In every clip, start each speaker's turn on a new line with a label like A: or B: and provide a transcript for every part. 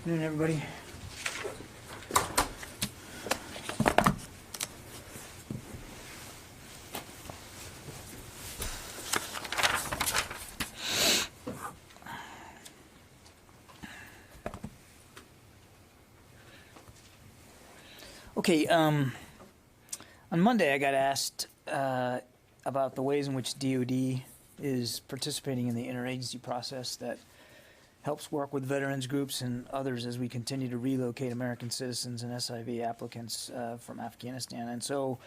A: Good afternoon, everybody. Okay, on Monday I got asked about the ways in which DoD is participating in the interagency process that helps work with veterans groups and others as we continue to relocate American citizens and SIV applicants from Afghanistan. And so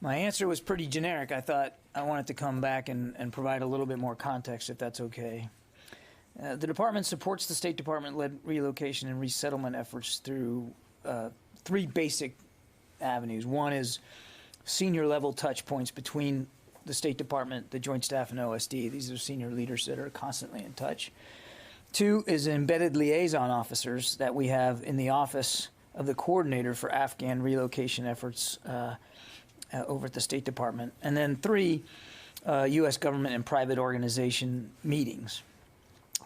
A: my answer was pretty generic. I thought I wanted to come back and provide a little bit more context, if that's okay. The department supports the State Department-led relocation and resettlement efforts through three basic avenues. One is senior-level touch points between the State Department, the Joint Staff, and OSD. These are senior leaders that are constantly in touch. Two is embedded liaison officers that we have in the office of the coordinator for Afghan relocation efforts over at the State Department. And then three, U.S. government and private organization meetings.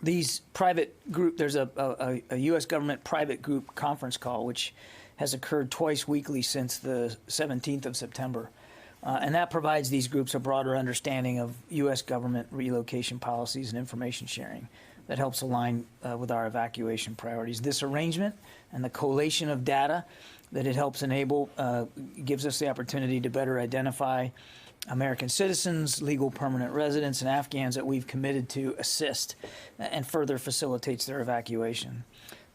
A: These private group, there's a U.S. government private group conference call, which has occurred twice weekly since the 17th of September. And that provides these groups a broader understanding of U.S. government relocation policies and information sharing that helps align with our evacuation priorities. This arrangement and the collation of data that it helps enable gives us the opportunity to better identify American citizens, legal permanent residents, and Afghans that we've committed to assist and further facilitates their evacuation.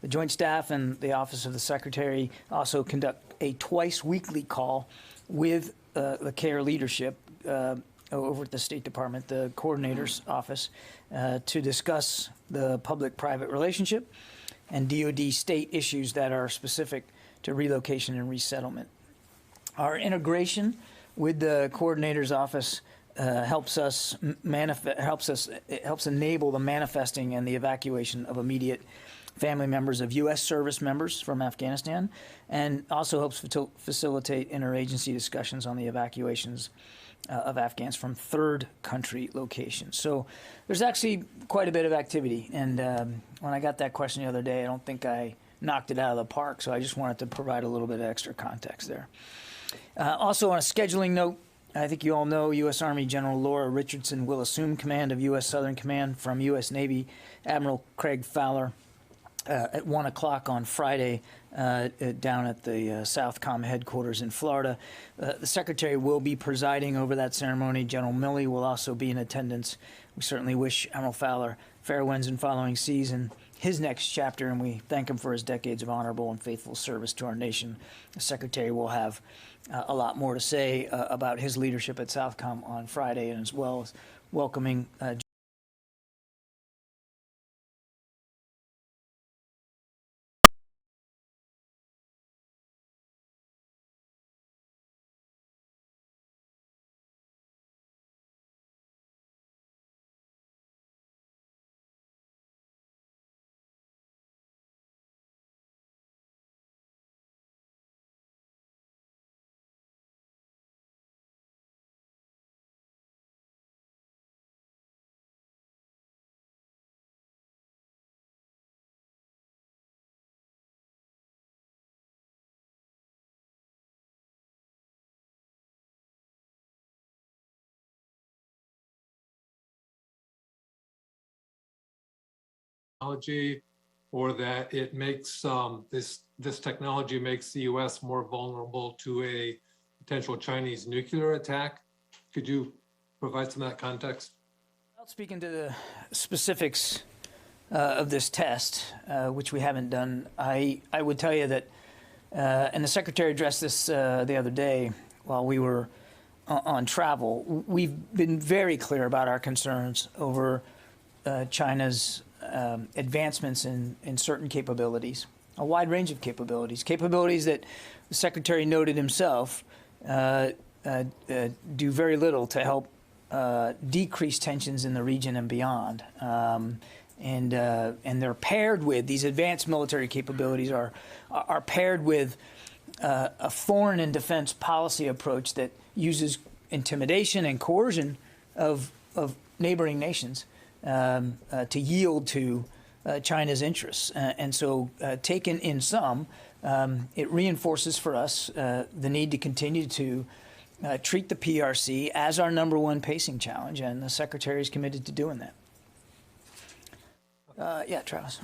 A: The Joint Staff and the Office of the Secretary also conduct a twice-weekly call with the CARE leadership over at the State Department, the coordinator's office, to discuss the public-private relationship and DoD state issues that are specific to relocation and resettlement. Our integration with the coordinator's office helps enable the manifesting and the evacuation of immediate family members of U.S. service members from Afghanistan, and also helps facilitate interagency discussions on the evacuations of Afghans from third country locations. So there's actually quite a bit of activity. And when I got that question the other day, I don't think I knocked it out of the park. So I just wanted to provide a little bit of extra context there. Also on a scheduling note, I think you all know U.S. Army General Laura Richardson will assume command of U.S. Southern Command from U.S. Navy Admiral Craig Fowler at 1 o'clock on Friday down at the Southcom headquarters in Florida. The Secretary will be presiding over that ceremony. General Milley will also be in attendance. We certainly wish Admiral Fowler fair winds and following seas in his next chapter, and we thank him for his decades of honorable and faithful service to our nation. The Secretary will have a lot more to say about his leadership at Southcom on Friday, and as well as welcoming
B: technology, or that it makes this technology makes the U.S. more vulnerable to a potential Chinese nuclear attack. Could you provide some of that context?
A: Without speaking to the specifics of this test, which we haven't done, I would tell you that, and the Secretary addressed this the other day while we were on travel, we've been very clear about our concerns over China's advancements in certain capabilities, a wide range of capabilities that the Secretary noted himself do very little to help decrease tensions in the region and beyond. And they're paired with, these advanced military capabilities are paired with a foreign and defense policy approach that uses intimidation and coercion of neighboring nations to yield to China's interests. And so taken in sum, it reinforces for us the need to continue to treat the PRC as our #1 pacing challenge, and the Secretary is committed to doing that. Yeah, Travis.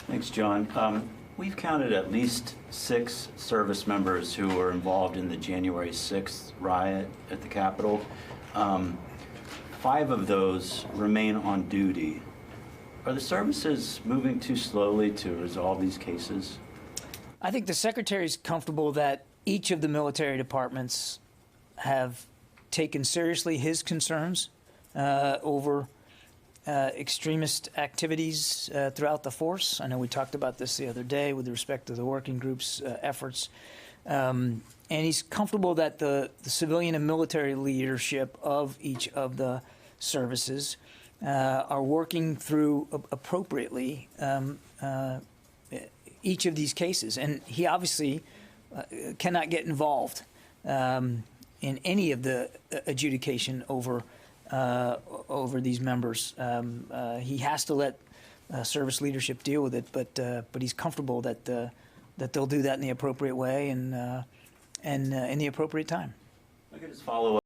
C: Thanks, John. We've counted at least 6 service members who were involved in the January 6th riot at the Capitol. 5 of those remain on duty. Are the services moving too slowly to resolve these cases?
A: I think the Secretary is comfortable that each of the military departments have taken seriously his concerns over extremist activities throughout the force. I know we talked about this the other day with respect to the working group's efforts. And he's comfortable that the civilian and military leadership of each of the services are working through appropriately each of these cases. And he obviously cannot get involved in any of the adjudication over these members. He has to let service leadership deal with it, but he's comfortable that they'll do that in the appropriate way and in the appropriate time.
C: I could just follow up.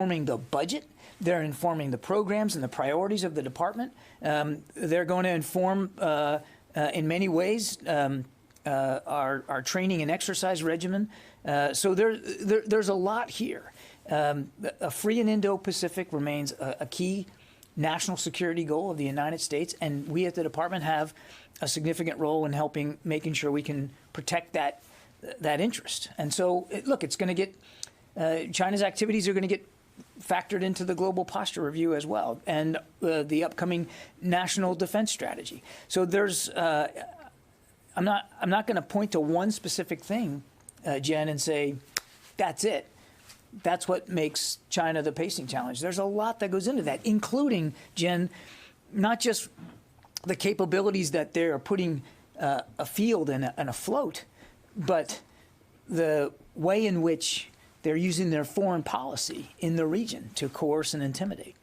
D: Informing the budget, they're informing the programs and the priorities of the department. They're going to inform, in many ways, our training and exercise regimen. So there's a lot here. A free and Indo-Pacific remains a key national security goal of the United States, and we at the department have a significant role in making sure we can protect that interest. And so, look, it's going to get China's activities are going to get factored into the global posture review as well, and the upcoming national defense strategy. So there's, I'm not going to point to one specific thing, Jen, and say that's it. that's what makes China the pacing challenge. There's a lot that goes into that, including, Jen, not just the capabilities that they're putting afield and afloat, but the way in which they're using their foreign policy in the region to coerce and intimidate.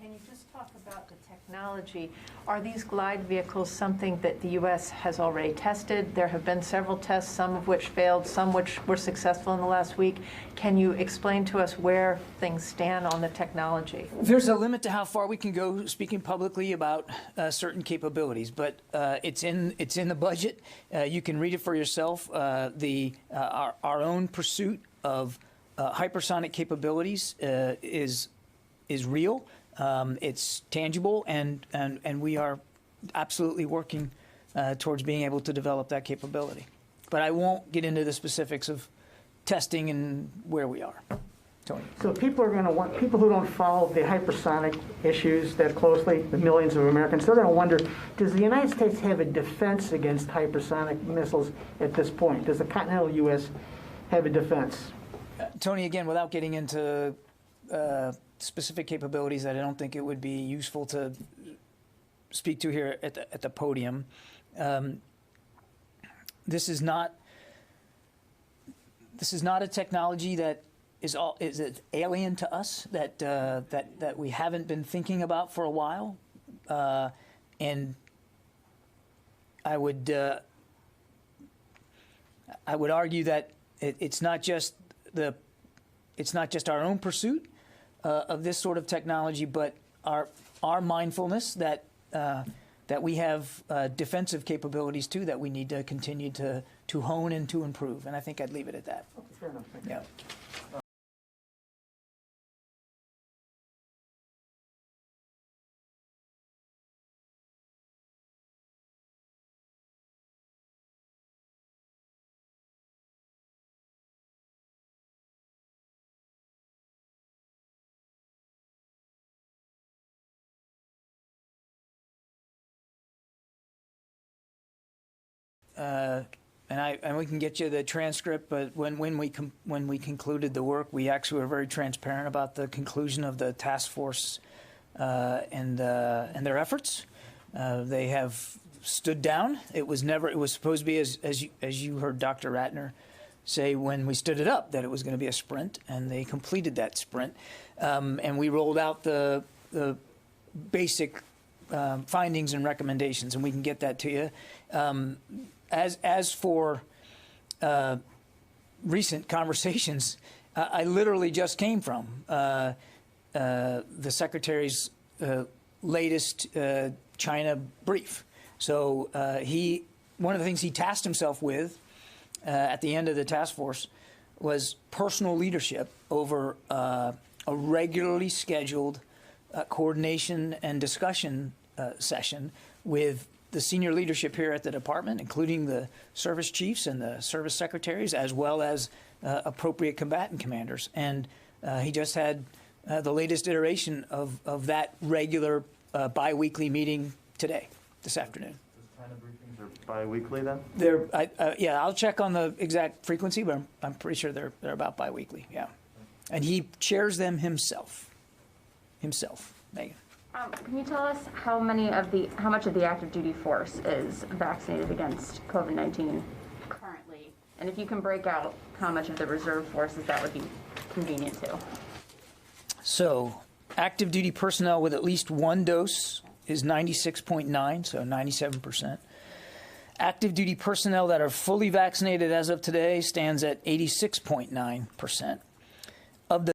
E: Can you just talk about the technology? Are these glide vehicles something that the U.S. has already tested? There have been several tests, some of which failed, some which were successful in the last week. Can you explain to us where things stand on the technology?
D: There's a limit to how far we can go speaking publicly about certain capabilities, but it's in the budget. You can read it for yourself. Our own pursuit of hypersonic capabilities is real. It's tangible, and we are absolutely working towards being able to develop that capability. But I won't get into the specifics of testing and where we are. Tony.
F: So people are going to want, people who don't follow the hypersonic issues that closely, the millions of Americans, they're going to wonder, does the United States have a defense against hypersonic missiles at this point? Does the continental U.S. have a defense?
D: Tony, again, without getting into specific capabilities that I don't think it would be useful to speak to here at the podium, this is not a technology that is alien to us, that we haven't been thinking about for a while, and I would argue that it's not just our own pursuit of this sort of technology, but our mindfulness that we have defensive capabilities too that we need to continue to hone and to improve. And I think I'd leave it at that.
F: Okay, fair enough. Thank you.
D: Yeah. And we can get you the transcript. But when we concluded the work, we actually were very transparent about the conclusion of the task force and their efforts. They have stood down. It was supposed to be as you heard Dr. Ratner say when we stood it up, that it was going to be a sprint, and they completed that sprint. And we rolled out the basic findings and recommendations, and we can get that to you. As for recent conversations, I literally just came from the Secretary's latest China brief. So one of the things he tasked himself with at the end of the task force was personal leadership over a regularly scheduled coordination and discussion session with the senior leadership here at the department, including the service chiefs and the service secretaries, as well as appropriate combatant commanders. And he just had the latest iteration of that regular biweekly meeting today, this afternoon.
G: Those kind of briefings are biweekly then?
D: Yeah, I'll check on the exact frequency, but I'm pretty sure they're about biweekly. Yeah, and he chairs them himself. Megan.
H: Can you tell us how much of the active duty force is vaccinated against COVID-19 currently? And if you can break out how much of the reserve forces that would be convenient to.
D: So active duty personnel with at least one dose is 96.9, so 97%. Active duty personnel that are fully vaccinated as of today stands at 86.9%. Of the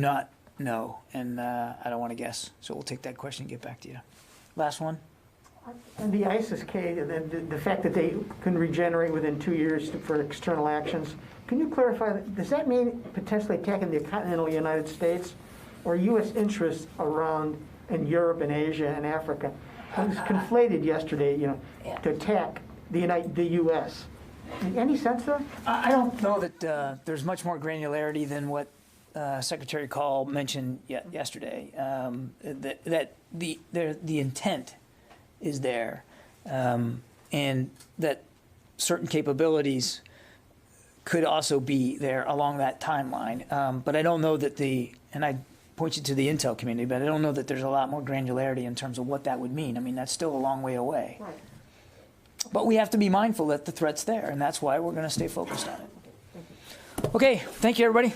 D: not know, and I don't want to guess. So we'll take that question and get back to you. Last one.
F: And the ISIS case, the fact that they can regenerate within 2 years for external actions, can you clarify, does that mean potentially attacking the continental United States or U.S. interests around in Europe and Asia and Africa? It was conflated yesterday, to attack the U.S. Any sense there?
D: I don't know that there's much more granularity than what Secretary Call mentioned yesterday. That the intent is there, and that certain capabilities could also be there along that timeline. But I don't know that and I point you to the intel community, but I don't know that there's a lot more granularity in terms of what that would mean. I mean, that's still a long way away.
F: Right.
D: But we have to be mindful that the threat's there, and that's why we're going to stay focused on it. Okay, thank you, everybody.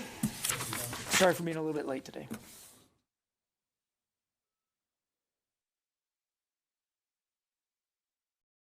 D: Sorry for being a little bit late today.